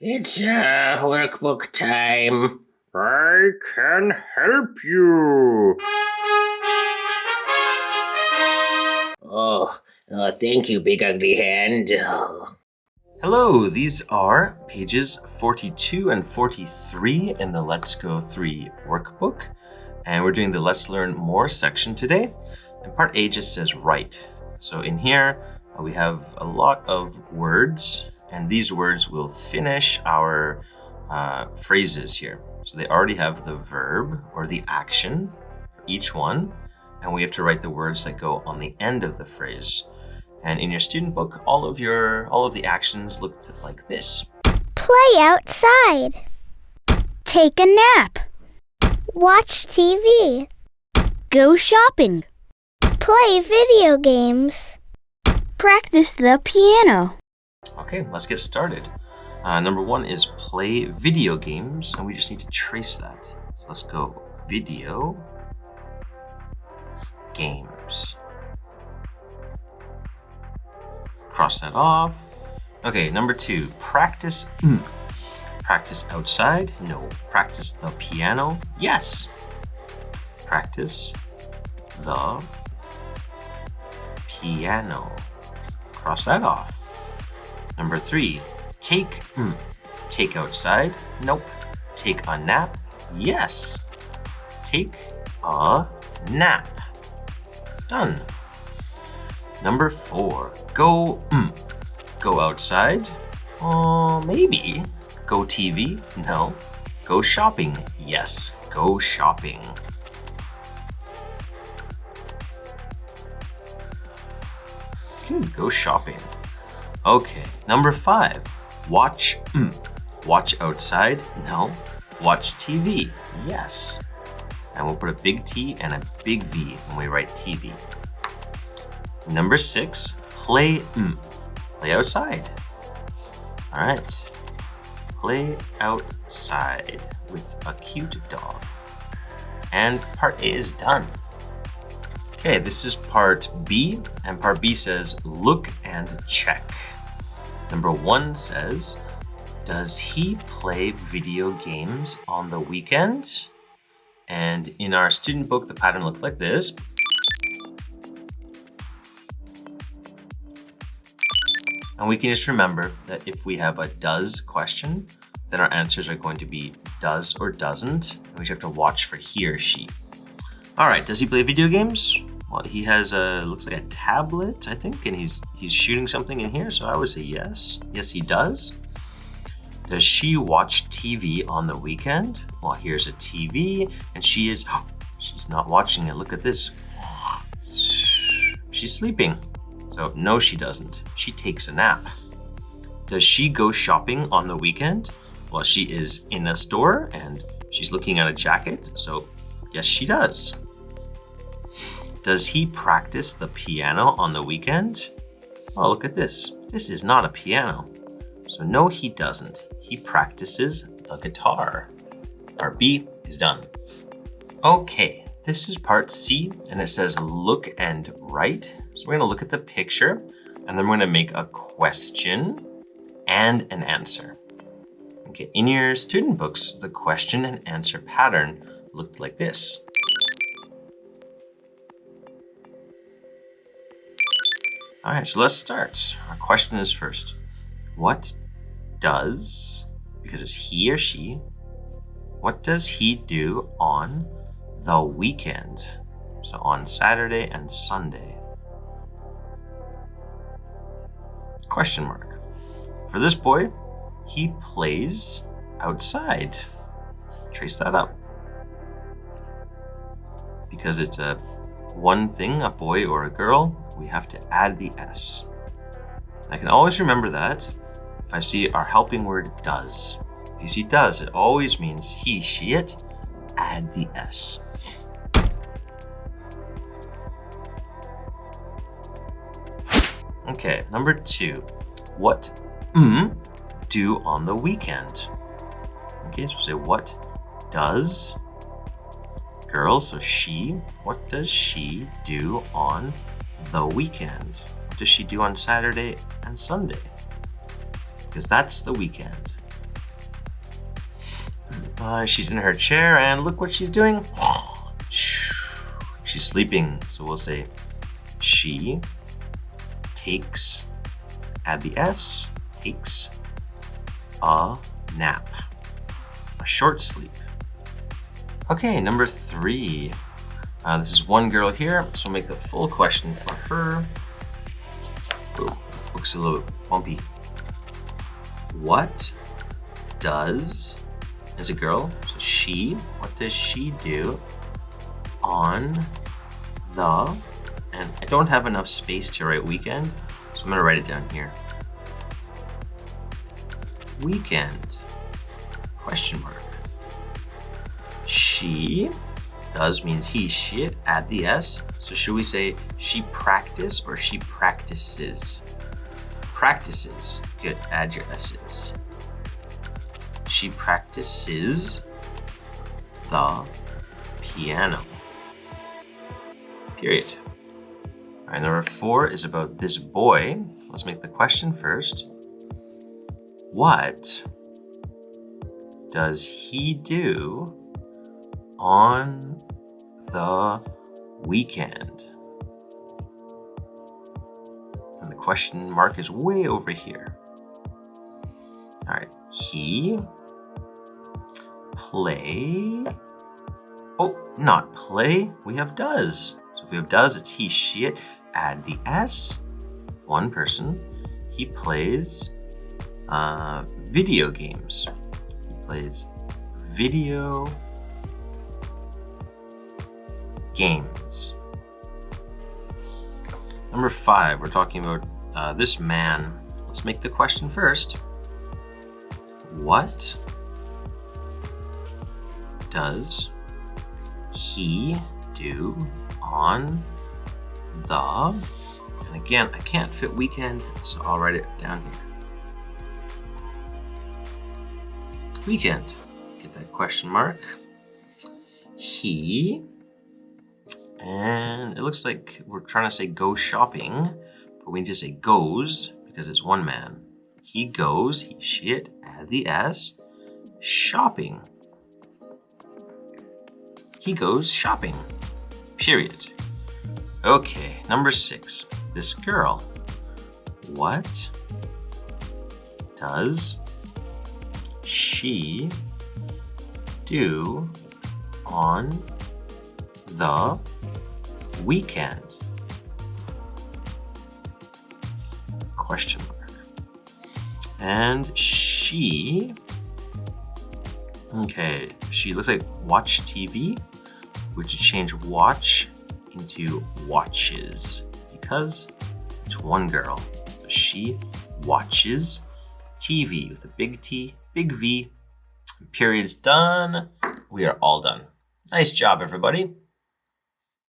It's workbook time. I can help you. Thank you, Big Ugly Hand. Hello, these are pages 42 and 43 in the Let's Go 3 workbook. And we're doing the Let's Learn More section today. And part A just says write. So in here, we have a lot of words, and these words will finish our phrases here. So they already have the verb or the action for each one, and we have to write the words that go on the end of the phrase. And in your student book, all of the actions looked like this. Play outside. Take a nap. Watch TV. Go shopping. Play video games. Practice the piano. Okay, let's get started. Number one is play video games, and we just need to trace that. So let's go video games. Cross that off. Okay, number two, practice. Practice outside? No. Practice the piano? Yes. Practice the piano. Cross that off. Number three, take. Take outside? Nope. Take a nap? Yes. Take a nap. Done. Number four, go. Go outside? Maybe. Go TV? No. Go shopping? Yes. Go shopping. Go shopping. Okay, number five, watch. Watch outside? No. Watch TV? Yes. And we'll put a big T and a big V when we write TV. Number six, play. Play outside. All right. Play outside with a cute dog. And part A is done. Okay, this is part B, and part B says look and check. Number one says, does he play video games on the weekend? And in our student book, the pattern looked like this. And we can just remember that if we have a does question, then our answers are going to be does or doesn't. And we have to watch for he or she. All right, does he play video games? Well, he has looks like a tablet, I think, and he's shooting something in here, so I would say yes. Yes, he does. Does she watch TV on the weekend? Well, here's a TV, and she's not watching it. Look at this. She's sleeping. So no, she doesn't. She takes a nap. Does she go shopping on the weekend? Well, she is in a store and she's looking at a jacket. So yes, she does. Does he practice the piano on the weekend? Oh, look at this. This is not a piano. So no, he doesn't. He practices the guitar. Part B is done. Okay, this is part C, and it says look and write. So we're gonna look at the picture, and then we're gonna make a question and an answer. Okay, in your student books, the question and answer pattern looked like this. All right, so let's start. Our question is first. What does, because it's he or she, what does he do on the weekend? So on Saturday and Sunday. Question mark. For this boy, he plays outside. Trace that up. Because it's a one thing, a boy or a girl, we have to add the S. I can always remember that if I see our helping word does. If you see does, it always means he, she, it. Add the S. Okay, number two. What do on the weekend? Okay, so say what does girl, so she, what does she do on the weekend? What does she do on Saturday and Sunday? Because that's the weekend. She's in her chair, and look what she's doing. She's sleeping, so we'll say she takes, add the S, takes a nap, a short sleep. Okay, number 3. This is one girl here, so make the full question for her. Oh, looks a little bit bumpy. What does, as a girl, so she, what does she do on the, and I don't have enough space to write weekend, so I'm gonna write it down here. Weekend, question mark. She does means he, she, add the S. So should we say she practice or she practices? Practices, good, add your S's. She practices the piano. Period. All right, number 4 is about this boy. Let's make the question first. What does he do on the weekend? And the question mark is way over here. All right, he play. Oh, not play, we have does. So if we have does, it's he, she, it. Add the S, one person. He plays video games. He plays video games. Number 5, we're talking about this man. Let's make the question first. What does he do on the, and again, I can't fit weekend, so I'll write it down here. Weekend, get that question mark. He, and it looks like we're trying to say go shopping, but we need to say goes because it's one man. He goes, he, she, it, add the S, shopping. He goes shopping, period. Okay, number 6, this girl. What does she do on the weekend? Question mark. And she, okay, she looks like watch TV. We should change watch into watches because it's one girl. So she watches TV with a big T, big V, period's done. We are all done. Nice job, everybody.